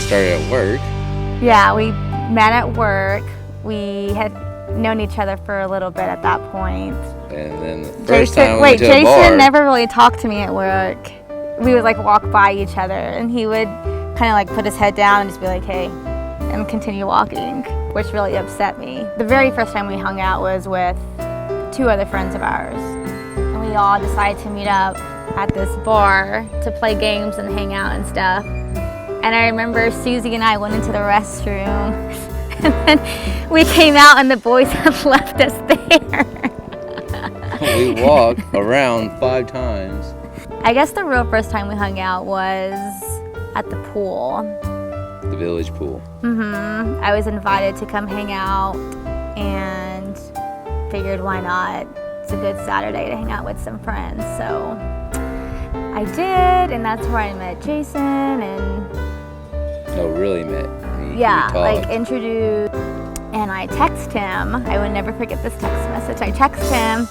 started at work. Yeah, we met at work. We had known each other for a little bit at that point. And then the first time we went to a Jason bar. never really talked to me at work. We would like walk by each other and he would kind of like put his head down and just be like, hey, and continue walking, which really upset me. The very first time we hung out was with 2 other friends of ours. And we all decided to meet up at this bar to play games and hang out and stuff. And I remember Susie and I went into the restroom and then we came out and the boys had left us there. We walked around 5 times. I guess the real first time we hung out was at the pool. The village pool. I was invited to come hang out and figured why not? It's a good Saturday to hang out with some friends. So I did, and that's where I met Jason and No, really met. yeah, like introduced. And I text him. I would never forget this text message. I text him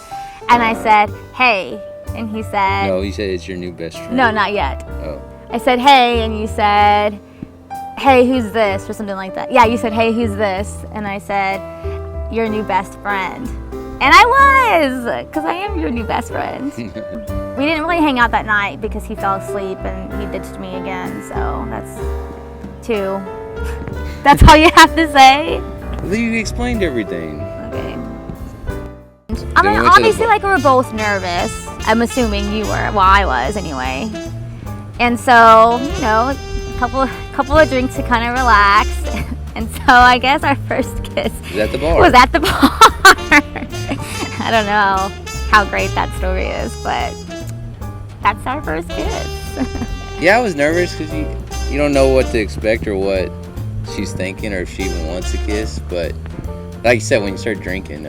and I said, hey. And he said... No, he said it's your new best friend. No, not yet. Oh. I said, hey, and you said, hey, who's this? Or something like that. Yeah, you said, hey, who's this? And I said, your new best friend. And I was, because I am your new best friend. We didn't really hang out that night because he fell asleep and he ditched me again. So that's 2. That's all you have to say? You explained everything. Okay. I mean, obviously, like, we were both nervous. I'm assuming you were. Well, I was anyway. And so, you know, a couple of drinks to kind of relax. And so I guess our first kiss was at the bar. I don't know how great that story is, but that's our first kiss. Yeah, I was nervous because you don't know what to expect or what she's thinking or if she even wants a kiss. But like you said, when you start drinking,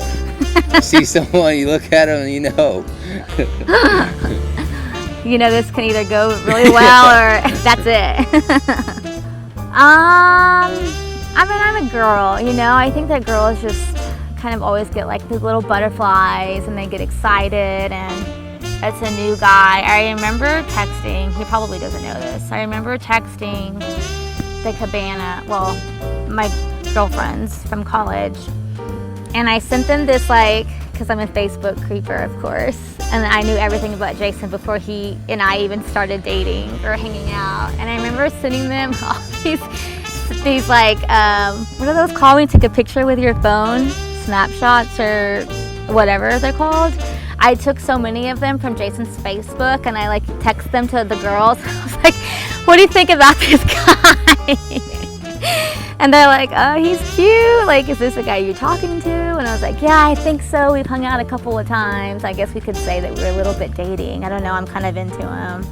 you see someone, you look at them, and you know. You know, this can either go really well or that's it. I mean, I'm a girl, you know. I think that girls just kind of always get like these little butterflies and they get excited and it's a new guy. I remember texting, he probably doesn't know this. I remember texting the cabana, well, my girlfriends from college. And I sent them this like, because I'm a Facebook creeper, of course. And I knew everything about Jason before he and I even started dating or hanging out. And I remember sending them all these like, what are those called when you take a picture with your phone? Snapshots or whatever they're called. I took so many of them from Jason's Facebook and I like text them to the girls. I was like, what do you think about this guy? And they're like, oh, he's cute. Like, is this the guy you're talking to? And I was like, yeah, I think so. We've hung out a couple of times. I guess we could say that we're a little bit dating. I don't know. I'm kind of into him.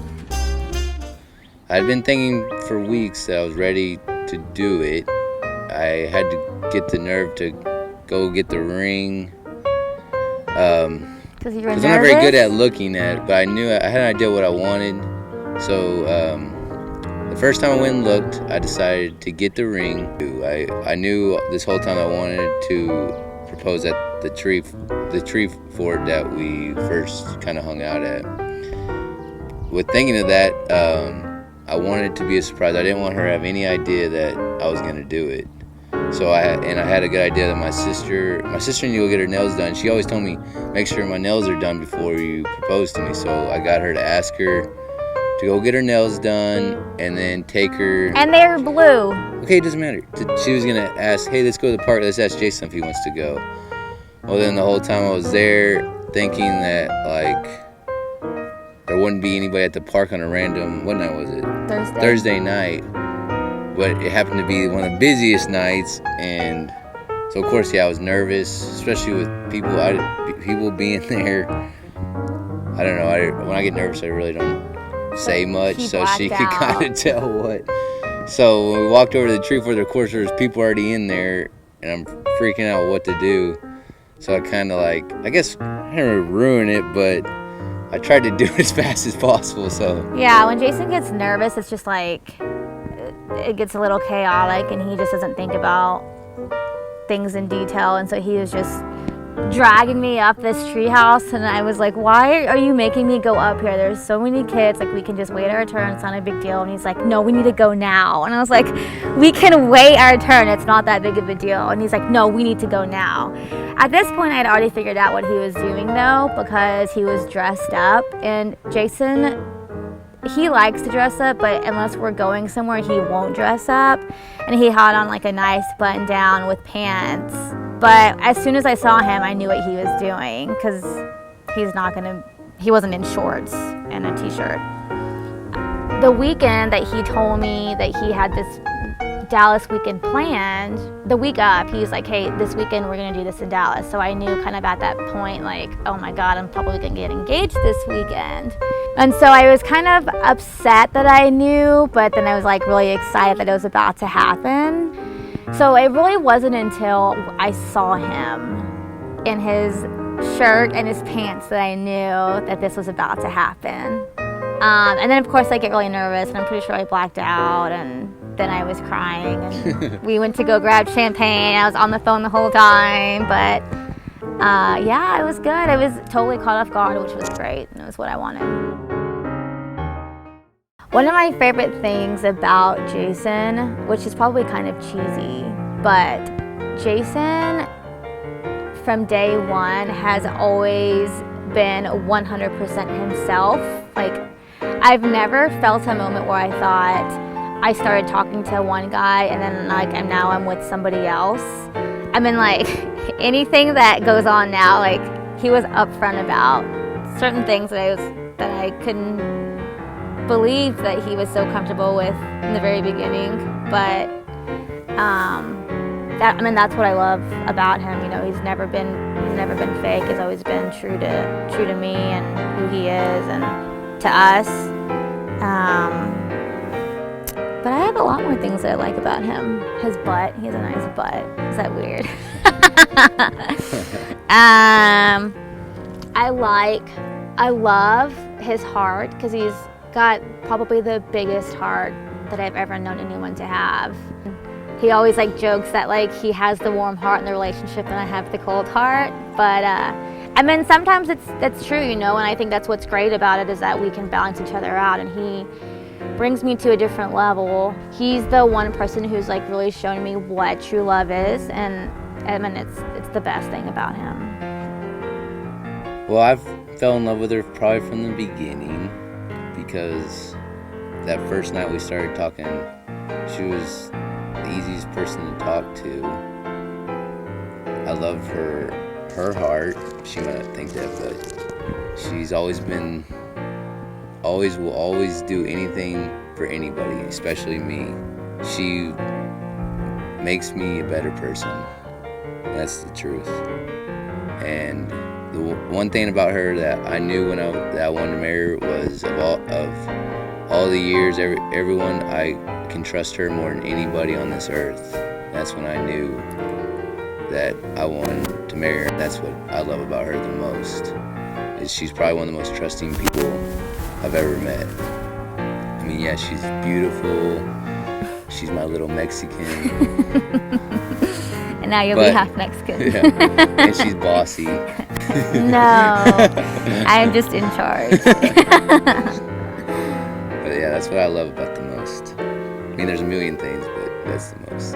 I'd been thinking for weeks that I was ready to do it. I had to get the nerve to go get the ring. Because I'm not very good at looking at it, but I knew I had an idea what I wanted. So the first time I went and looked, I decided to get the ring. I knew this whole time I wanted to propose at the tree fort that we first kind of hung out at. With thinking of that, I wanted it to be a surprise. I didn't want her to have any idea that I was going to do it. So I had a good idea that my sister needed to go get her nails done. She always told me, make sure my nails are done before you propose to me. So I got her to ask her to go get her nails done and then take her. And they're blue. Okay, it doesn't matter. She was going to ask, hey, let's go to the park. Let's ask Jason if he wants to go. Well, then the whole time I was there thinking that, like, there wouldn't be anybody at the park on a random, what night was it? Thursday night. But it happened to be one of the busiest nights, and so of course, yeah, I was nervous, especially with people being there. I don't know. When I get nervous, I really don't say much, so she could kind of tell what. So when we walked over to the tree fort, of course, there's people already in there, and I'm freaking out what to do. So I kind of like, I guess, I didn't ruin it, but I tried to do it as fast as possible. So yeah, when Jason gets nervous, it's just like, it gets a little chaotic and he just doesn't think about things in detail, and so he was just dragging me up this treehouse, and I was like, why are you making me go up here? There's so many kids, like, we can just wait our turn, it's not a big deal. And he's like, no, we need to go now. And I was like, we can wait our turn, it's not that big of a deal. And he's like, no, we need to go now. At this point, I had already figured out what he was doing, though, because he was dressed up. And Jason, he likes to dress up, but unless we're going somewhere, he won't dress up. And he had on like a nice button down with pants. But as soon as I saw him, I knew what he was doing, because he wasn't in shorts and a t-shirt. The weekend that he told me that he had this Dallas weekend planned, the week up, he was like, hey, this weekend we're gonna do this in Dallas. So I knew kind of at that point, like, oh my God, I'm probably gonna get engaged this weekend. And so I was kind of upset that I knew, but then I was like really excited that it was about to happen. So it really wasn't until I saw him in his shirt and his pants that I knew that this was about to happen. And then of course I get really nervous, and I'm pretty sure I blacked out, and then I was crying, and we went to go grab champagne. I was on the phone the whole time, but yeah, it was good. I was totally caught off guard, which was great, and it was what I wanted. One of my favorite things about Jason, which is probably kind of cheesy, but Jason from day one has always been 100% himself. Like, I've never felt a moment where I thought I started talking to one guy and then now I'm with somebody else. I mean, like, anything that goes on now, like, he was upfront about certain things that I couldn't believe that he was so comfortable with in the very beginning. But that's what I love about him. You know, he's never been fake. He's always been true to me and who he is and to us. But I have a lot more things that I like about him. His butt. He has a nice butt. Is that weird? I love his heart, because he's got probably the biggest heart that I've ever known anyone to have. He always jokes that he has the warm heart in the relationship and I have the cold heart. But I mean, sometimes that's true, you know, and I think that's what's great about it, is that we can balance each other out, and he brings me to a different level. He's the one person who's really shown me what true love is, and I mean, it's the best thing about him. Well, I fell in love with her probably from the beginning, because that first night we started talking, she was the easiest person to talk to. I love her heart. She might not think that, but she's always will always do anything for anybody, especially me. She makes me a better person. That's the truth. And the one thing about her that I knew that I wanted to marry her was of all the years, everyone, I can trust her more than anybody on this earth. That's when I knew that I wanted to marry her. That's what I love about her the most, is she's probably one of the most trusting people I've ever met. I mean, yeah, she's beautiful. She's my little Mexican. And now you'll be half Mexican. Yeah. And she's bossy. No, I'm just in charge. But yeah, that's what I love about the most. I mean, there's a million things, but that's the most.